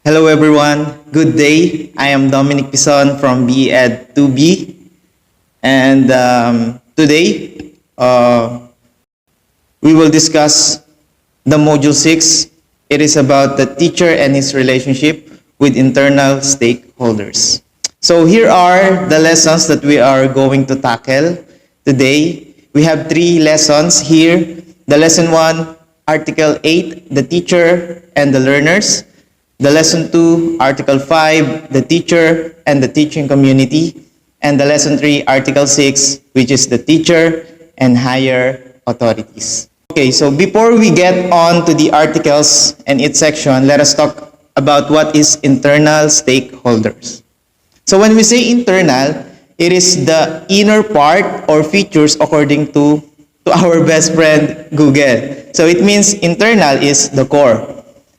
Hello everyone, good day. I am Dominic Pison from BEd 2B and today we will discuss the Module 6. It is about the teacher and his relationship with internal stakeholders. So here are the lessons that we are going to tackle today. We have 3 lessons here. The lesson 1, Article 8, the teacher and the learners. The lesson 2, Article 5, the teacher and the teaching community. And the lesson 3, Article 6, which is the teacher and higher authorities. Okay, so before we get on to the articles and its section, let us talk about what is internal stakeholders. So when we say internal, it is the inner part or features according to our best friend Google. So it means internal is the core.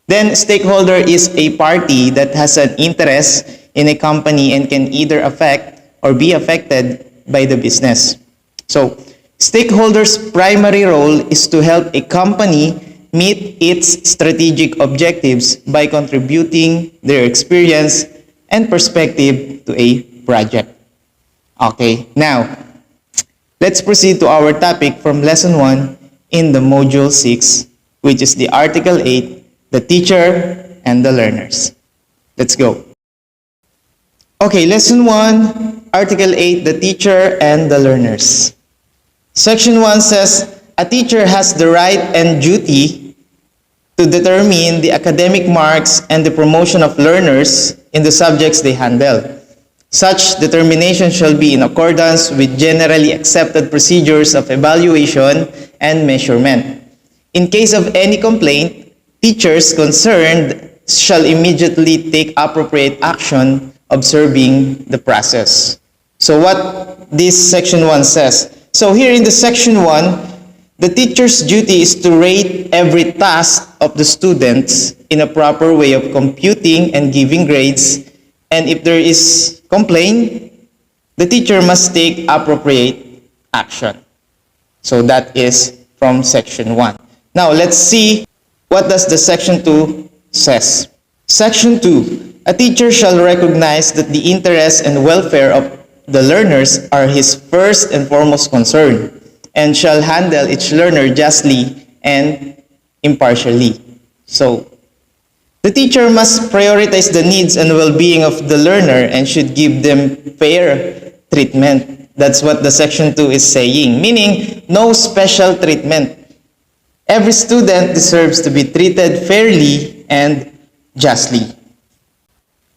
Then stakeholder is a party that has an interest in a company and can either affect or be affected by the business. So stakeholders' primary role is to help a company meet its strategic objectives by contributing their experience and perspective to a project. Okay, now let's proceed to our topic from lesson 1 in the module 6, which is the Article 8, the teacher and the learners. Let's go. Okay, lesson 1, Article 8, the teacher and the learners. Section 1 says, a teacher has the right and duty to determine the academic marks and the promotion of learners in the subjects they handle. Such determination shall be in accordance with generally accepted procedures of evaluation and measurement. In case of any complaint, teachers concerned shall immediately take appropriate action observing the process. So what this section 1 says. So here in the section 1, the teacher's duty is to rate every task of the students in a proper way of computing and giving grades. And if there is complaint, the teacher must take appropriate action. So that is from section 1. Now let's see what does the section 2 says. Section 2, a teacher shall recognize that the interests and welfare of the learners are his first and foremost concern, and shall handle each learner justly and impartially. So, the teacher must prioritize the needs and well-being of the learner and should give them fair treatment. That's what the section 2 is saying, meaning no special treatment. Every student deserves to be treated fairly and justly.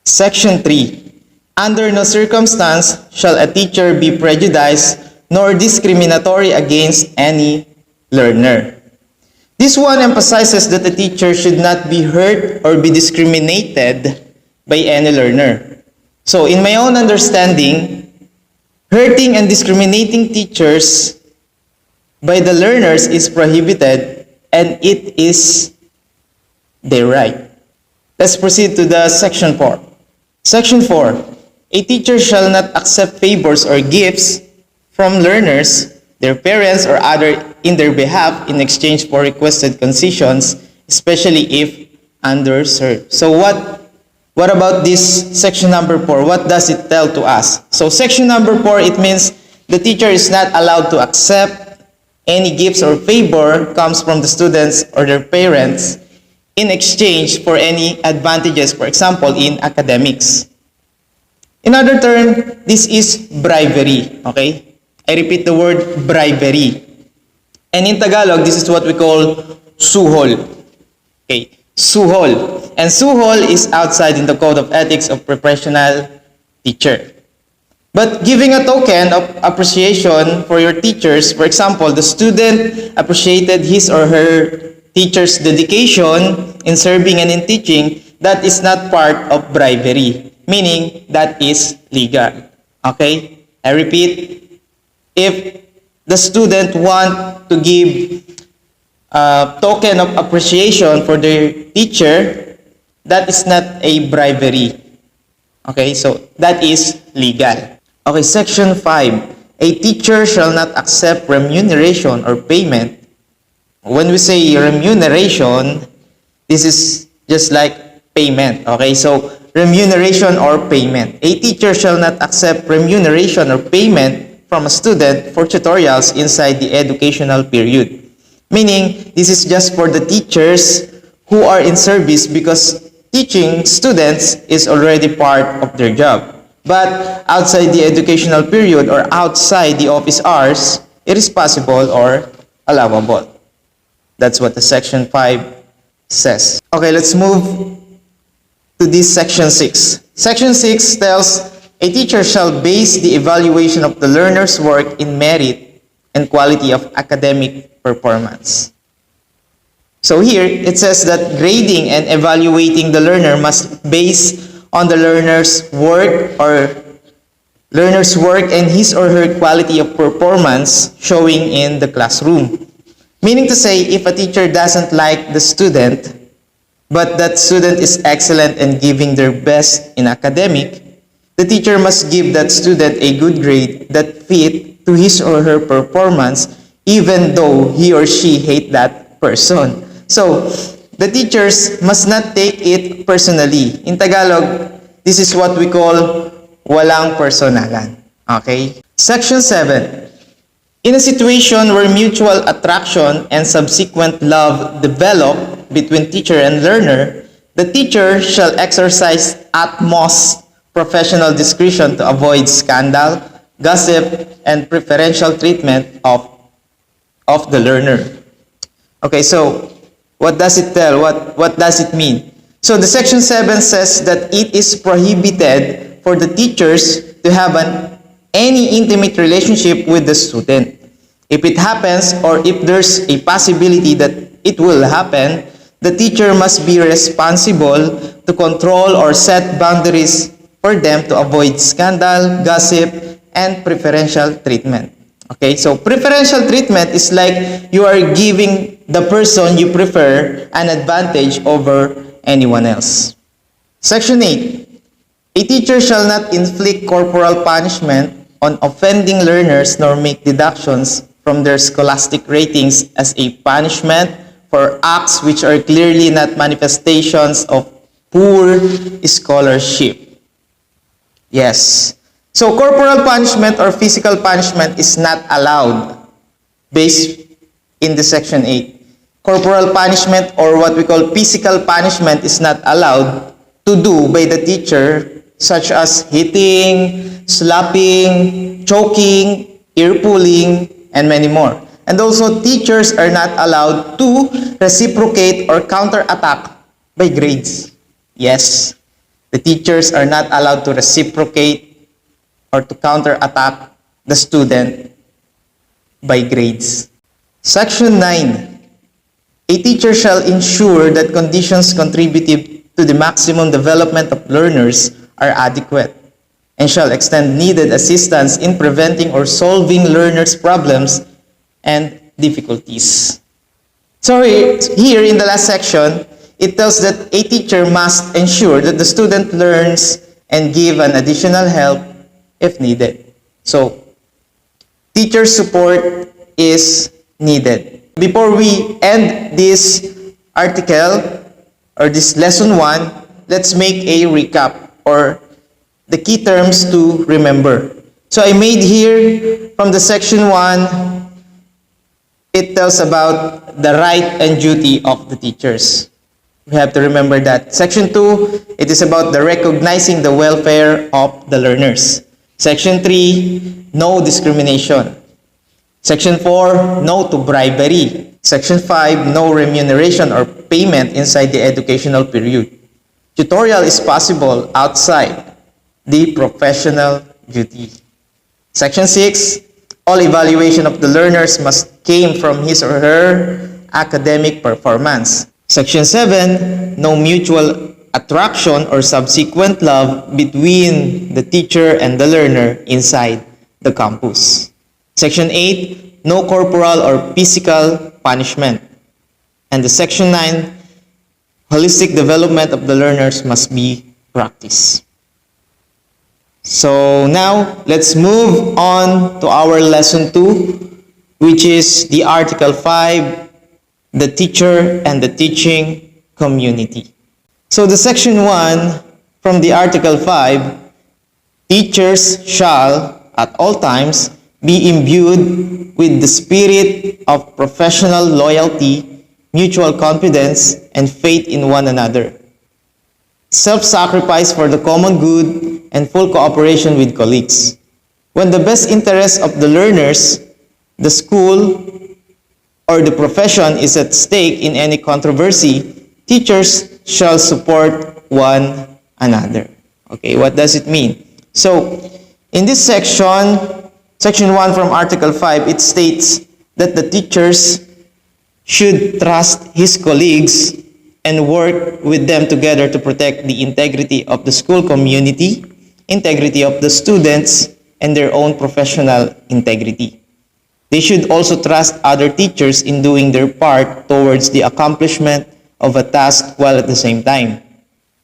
Section 3. Under no circumstance shall a teacher be prejudiced nor discriminatory against any learner. This one emphasizes that the teacher should not be hurt or be discriminated by any learner. So in my own understanding, hurting and discriminating teachers by the learners is prohibited and it is their right. Let's proceed to the section 4. Section 4. A teacher shall not accept favors or gifts from learners, their parents, or other in their behalf in exchange for requested concessions, especially if underserved. So what about this section number 4? What does it tell to us? So section number 4, it means the teacher is not allowed to accept any gifts or favor comes from the students or their parents in exchange for any advantages, for example, in academics. In other terms, this is bribery, okay? I repeat the word bribery. And in Tagalog, this is what we call suhol. Okay, suhol. And suhol is outside in the Code of Ethics of Professional Teacher. But giving a token of appreciation for your teachers, for example, the student appreciated his or her teacher's dedication in serving and in teaching, that is not part of bribery, meaning that is legal. Okay? I repeat, if the student want to give a token of appreciation for their teacher, that is not a bribery. Okay, so that is legal. Okay, section 5. A teacher shall not accept remuneration or payment. When we say remuneration, this is just like payment. Okay, so remuneration or payment. A teacher shall not accept remuneration or payment from a student for tutorials inside the educational period. Meaning, this is just for the teachers who are in service because teaching students is already part of their job. But outside the educational period or outside the office hours, it is possible or allowable. That's what the section 5 says. Okay, let's move to this section 6. Section 6 tells a teacher shall base the evaluation of the learner's work in merit and quality of academic performance. So here, it says that grading and evaluating the learner must base on the learner's work and his or her quality of performance showing in the classroom. Meaning to say, if a teacher doesn't like the student, but that student is excellent and giving their best in academic, the teacher must give that student a good grade that fit to his or her performance, even though he or she hate that person. So, the teachers must not take it personally. In Tagalog, this is what we call walang personalan. Okay? Section 7. In a situation where mutual attraction and subsequent love develop between teacher and learner, the teacher shall exercise utmost professional discretion to avoid scandal, gossip, and preferential treatment of the learner. Okay, so what does it tell? What does it mean? So the section 7 says that it is prohibited for the teachers to have any intimate relationship with the student. If it happens or if there's a possibility that it will happen, the teacher must be responsible to control or set boundaries for them to avoid scandal, gossip, and preferential treatment. Okay, so preferential treatment is like you are giving the person you prefer an advantage over anyone else. Section 8. A teacher shall not inflict corporal punishment on offending learners nor make deductions from their scholastic ratings as a punishment for acts which are clearly not manifestations of poor scholarship. Yes. So corporal punishment or physical punishment is not allowed based in the section 8. Corporal punishment or what we call physical punishment is not allowed to do by the teacher, such as hitting, slapping, choking, ear pulling, and many more. And also, teachers are not allowed to reciprocate or counterattack by grades. Yes, the teachers are not allowed to reciprocate or to counterattack the student by grades. Section 9. A teacher shall ensure that conditions contributive to the maximum development of learners are adequate and shall extend needed assistance in preventing or solving learners' problems and difficulties. So here in the last section, it tells that a teacher must ensure that the student learns and give an additional help if needed. So, teacher support is needed. Before we end this article or this lesson 1, let's make a recap or the key terms to remember. So I made here from the section 1, it tells about the right and duty of the teachers. We have to remember that. Section 2, it is about the recognizing the welfare of the learners. Section 3, no discrimination. Section 4, no to bribery. Section 5, no remuneration or payment inside the educational period. Tutorial is possible outside the professional duty. Section 6, all evaluation of the learners must came from his or her academic performance. Section 7, no mutual attraction or subsequent love between the teacher and the learner inside the campus. Section 8, no corporal or physical punishment. And the Section 9, holistic development of the learners must be practiced. So now, let's move on to our lesson 2, which is the Article 5, the teacher and the teaching community. So the section 1 from the Article 5, teachers shall at all times be imbued with the spirit of professional loyalty, mutual confidence, and faith in one another, self-sacrifice for the common good, and full cooperation with colleagues. When the best interest of the learners, the school, or the profession is at stake in any controversy, teachers shall support one another. Okay, what does it mean? So, in this section, section 1 from Article 5, it states that the teachers should trust his colleagues and work with them together to protect the integrity of the school community, integrity of the students, and their own professional integrity. They should also trust other teachers in doing their part towards the accomplishment of a task while at the same time.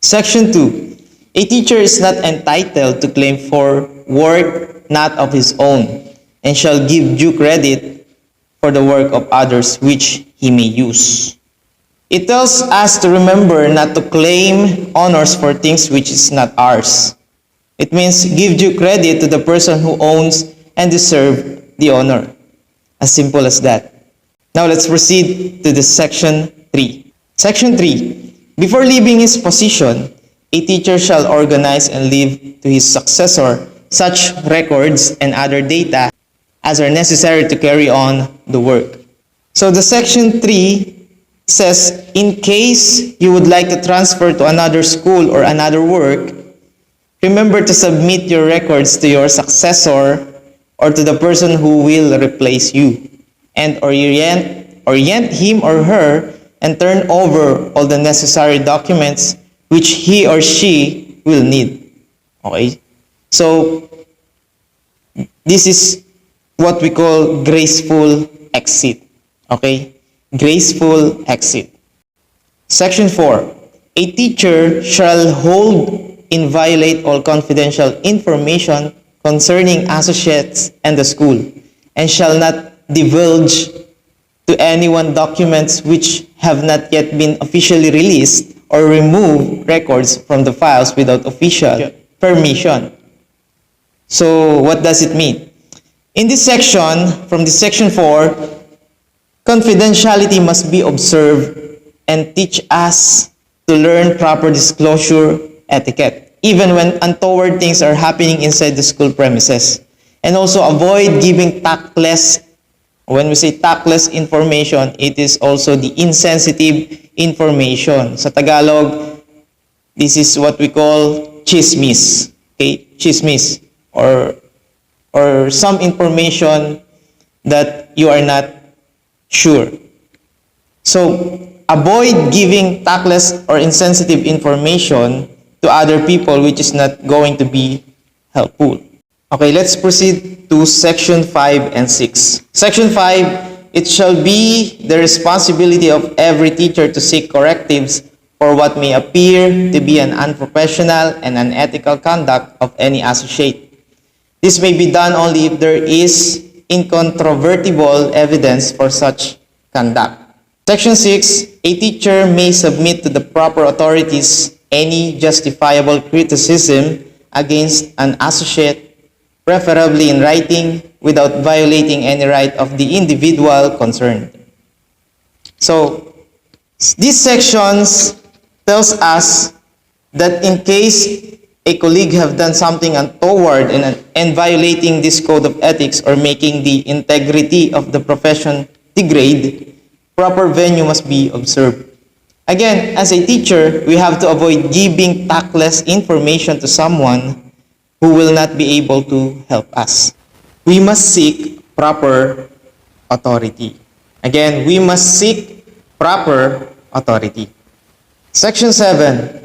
Section 2. A teacher is not entitled to claim for work not of his own, and shall give due credit for the work of others which he may use. It tells us to remember not to claim honors for things which is not ours. It means give due credit to the person who owns and deserves the honor. As simple as that. Now let's proceed to the section 3. Section 3. Before leaving his position, a teacher shall organize and leave to his successor such records and other data as are necessary to carry on the work. So the section 3 says, in case you would like to transfer to another school or another work, remember to submit your records to your successor or to the person who will replace you, and orient him or her and turn over all the necessary documents which he or she will need. Okay? So, this is what we call graceful exit. Okay? Graceful exit. Section 4. A teacher shall hold inviolate all confidential information concerning associates and the school, and shall not divulge to anyone documents which have not yet been officially released, or remove records from the files without official permission. So what does it mean? In this section, from this section 4, confidentiality must be observed and teach us to learn proper disclosure etiquette, even when untoward things are happening inside the school premises. And also avoid giving tactless, when we say tactless information, it is also the insensitive information. Sa Tagalog, this is what we call chismis. Okay? Chismis. Or some information that you are not sure. So, avoid giving tactless or insensitive information to other people which is not going to be helpful. Okay, let's proceed to section 5 and 6. Section 5, it shall be the responsibility of every teacher to seek correctives for what may appear to be an unprofessional and unethical conduct of any associate. This may be done only if there is incontrovertible evidence for such conduct. Section 6, a teacher may submit to the proper authorities any justifiable criticism against an associate, preferably in writing, without violating any right of the individual concerned. So, these sections tells us that in case a colleague have done something untoward and violating this code of ethics or making the integrity of the profession degrade, proper venue must be observed. Again, as a teacher, we have to avoid giving tactless information to someone who will not be able to help us. We must seek proper authority. Again, we must seek proper authority. Section 7.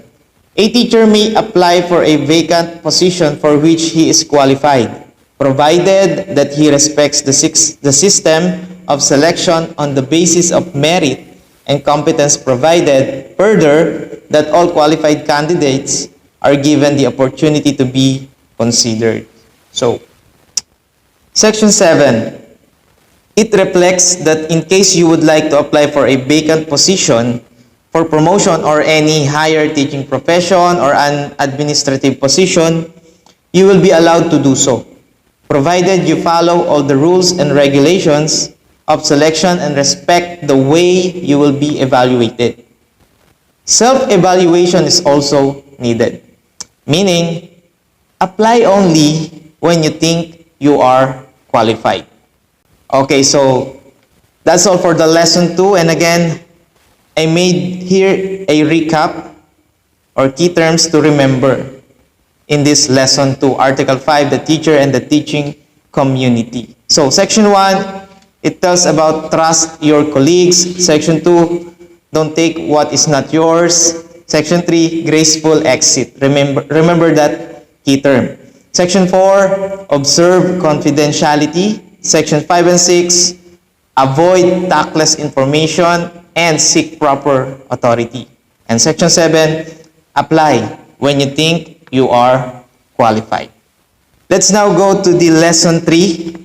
A teacher may apply for a vacant position for which he is qualified, provided that he respects the system of selection on the basis of merit and competence, provided further that all qualified candidates are given the opportunity to be considered. So, Section 7, it reflects that in case you would like to apply for a vacant position for promotion or any higher teaching profession or an administrative position, you will be allowed to do so, provided you follow all the rules and regulations of selection and respect the way you will be evaluated. Self-evaluation is also needed, meaning apply only when you think you are qualified. Okay, so that's all for the lesson 2. And again, I made here a recap or key terms to remember in this lesson 2, Article 5, the teacher and the teaching community. So section 1, it tells about trust your colleagues. Section 2, don't take what is not yours. Section 3, graceful exit. Remember that key term. Section 4, observe confidentiality. Section 5 and 6, avoid tactless information and seek proper authority. And section 7, apply when you think you are qualified. Let's now go to the lesson 3,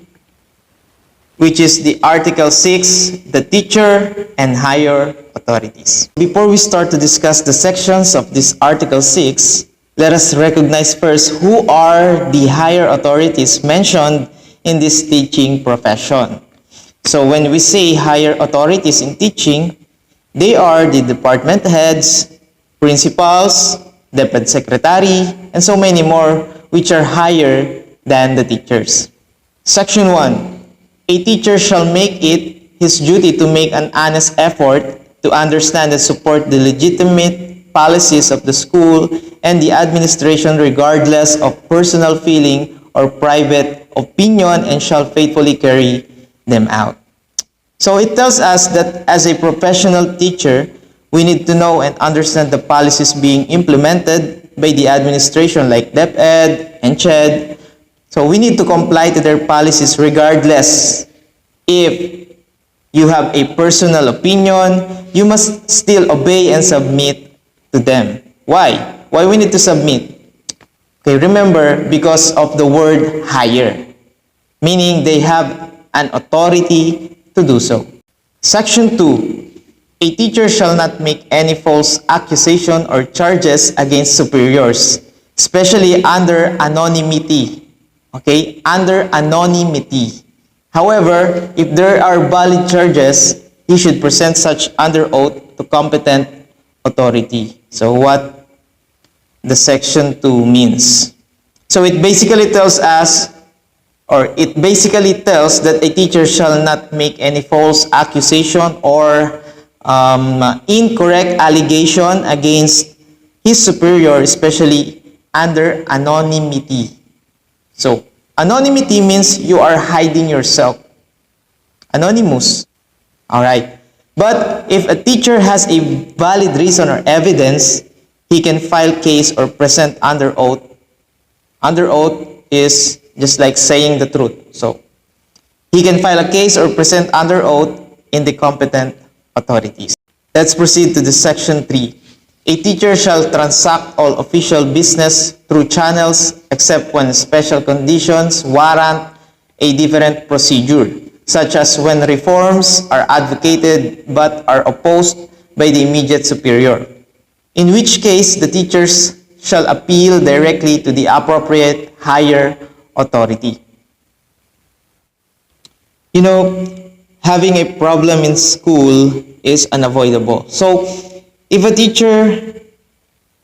which is the Article 6, the teacher and higher authorities. Before we start to discuss the sections of this Article 6, let us recognize first who are the higher authorities mentioned in this teaching profession. So when we say higher authorities in teaching, they are the department heads, principals, deputy secretary, and so many more, which are higher than the teachers. Section 1, a teacher shall make it his duty to make an honest effort to understand and support the legitimate policies of the school and the administration regardless of personal feeling or private opinion, and shall faithfully carry them out. So it tells us that as a professional teacher, we need to know and understand the policies being implemented by the administration like DepEd and CHED. So we need to comply to their policies regardless. If you have a personal opinion, you must still obey and submit to them. Why? Why we need to submit? Okay, remember, because of the word higher, meaning they have an authority to do so. Section 2, a teacher shall not make any false accusation or charges against superiors, especially under anonymity. Okay, under anonymity. However, if there are valid charges, he should present such under oath to competent authority. So what the section 2 means. So it basically tells us, or it basically tells that a teacher shall not make any false accusation or incorrect allegation against his superior, especially under anonymity. So anonymity means you are hiding yourself. Anonymous. Alright. But if a teacher has a valid reason or evidence, he can file case or present under oath. Under oath is just like saying the truth. So he can file a case or present under oath in the competent authorities. Let's proceed to the section 3. A teacher shall transact all official business through channels except when special conditions warrant a different procedure, such as when reforms are advocated but are opposed by the immediate superior, in which case the teachers shall appeal directly to the appropriate higher authority. You know, having a problem in school is unavoidable. So if a teacher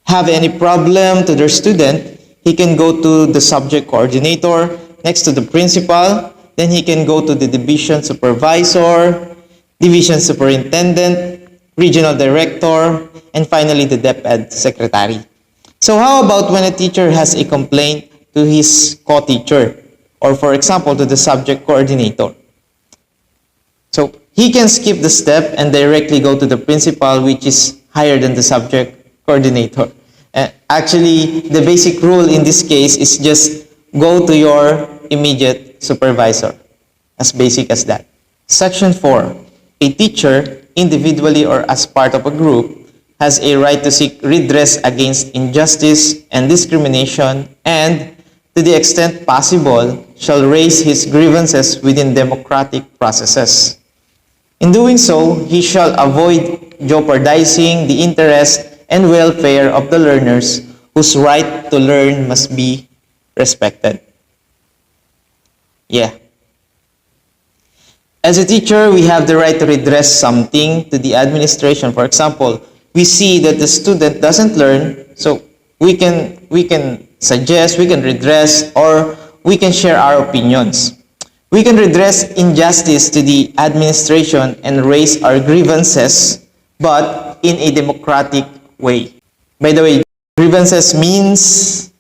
have any problem to their student, he can go to the subject coordinator next to the principal, then he can go to the division supervisor, division superintendent, regional director, and finally the DepEd secretary. So how about when a teacher has a complaint to his co-teacher, or for example to the subject coordinator? So he can skip the step and directly go to the principal, which is higher than the subject coordinator. Actually, the basic rule in this case is just go to your immediate supervisor. As basic as that. Section 4. A teacher, individually or as part of a group, has a right to seek redress against injustice and discrimination, and, to the extent possible, shall raise his grievances within democratic processes. In doing so, he shall avoid jeopardizing the interest and welfare of the learners whose right to learn must be respected. Yeah. As a teacher, we have the right to redress something to the administration. For example, we see that the student doesn't learn, so we can suggest, we can redress, or we can share our opinions. We can redress injustice to the administration and raise our grievances, but in a democratic way. By the way, grievances means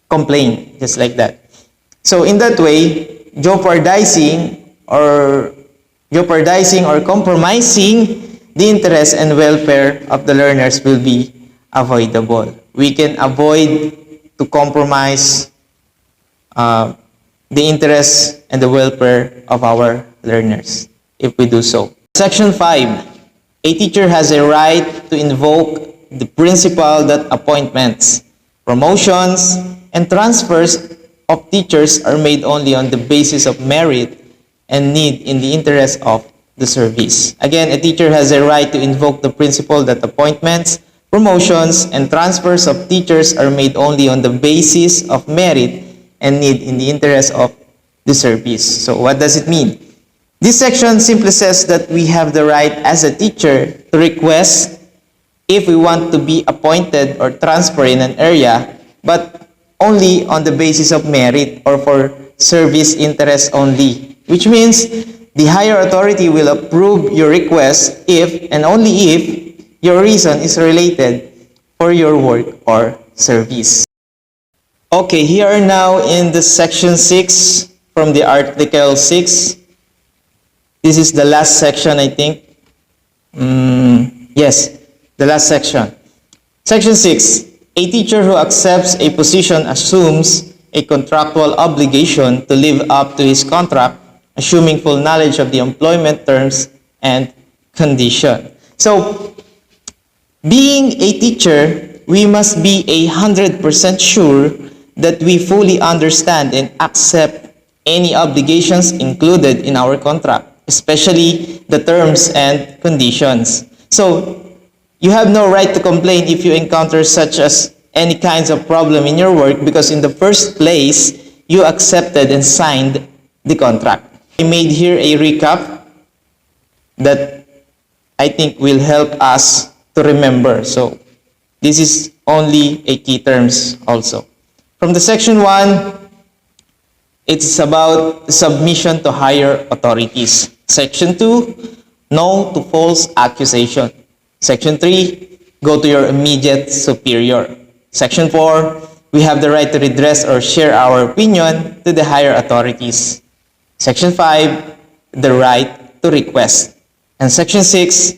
complain, just like that. So in that way, jeopardizing or compromising the interest and welfare of the learners will be avoidable. We can avoid to compromise the interest and the welfare of our learners if we do so. Section 5. A teacher has a right to invoke the principle that appointments, promotions, and transfers of teachers are made only on the basis of merit and need in the interest of the service. Again, a teacher has a right to invoke the principle that appointments, promotions, and transfers of teachers are made only on the basis of merit and need in the interest of the service. So what does it mean? This section simply says that we have the right as a teacher to request if we want to be appointed or transferred in an area, but only on the basis of merit or for service interest only, which means the higher authority will approve your request if and only if your reason is related for your work or service. Okay, here are now in the section 6 from the article 6. This is the last section, I think. Yes, the last section. Section 6. A teacher who accepts a position assumes a contractual obligation to live up to his contract, assuming full knowledge of the employment terms and condition. So, being a teacher, we must be 100% sure that we fully understand and accept any obligations included in our contract, especially the terms and conditions. So, you have no right to complain if you encounter such as any kinds of problem in your work because in the first place, you accepted and signed the contract. I made here a recap that I think will help us to remember. So, this is only a key terms also. From the section 1, it's about submission to higher authorities. Section 2, no to false accusation. Section 3, go to your immediate superior. Section 4, we have the right to redress or share our opinion to the higher authorities. Section 5, the right to request. And Section 6,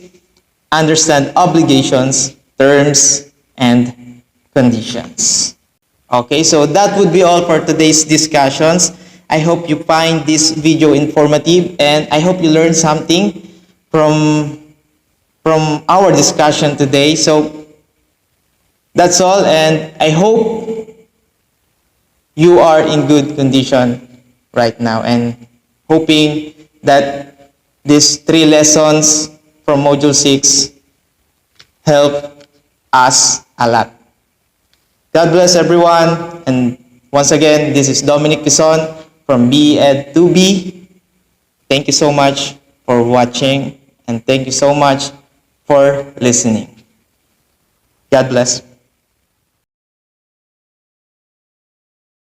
understand obligations, terms, and conditions. Okay, so that would be all for today's discussions. I hope you find this video informative and I hope you learned something from our discussion today. So that's all, and I hope you are in good condition right now and hoping that these 3 lessons from Module 6 help us a lot. God bless everyone, and once again, this is Dominic Quezon from BEd 2B. Thank you so much for watching, and thank you so much for listening. God bless.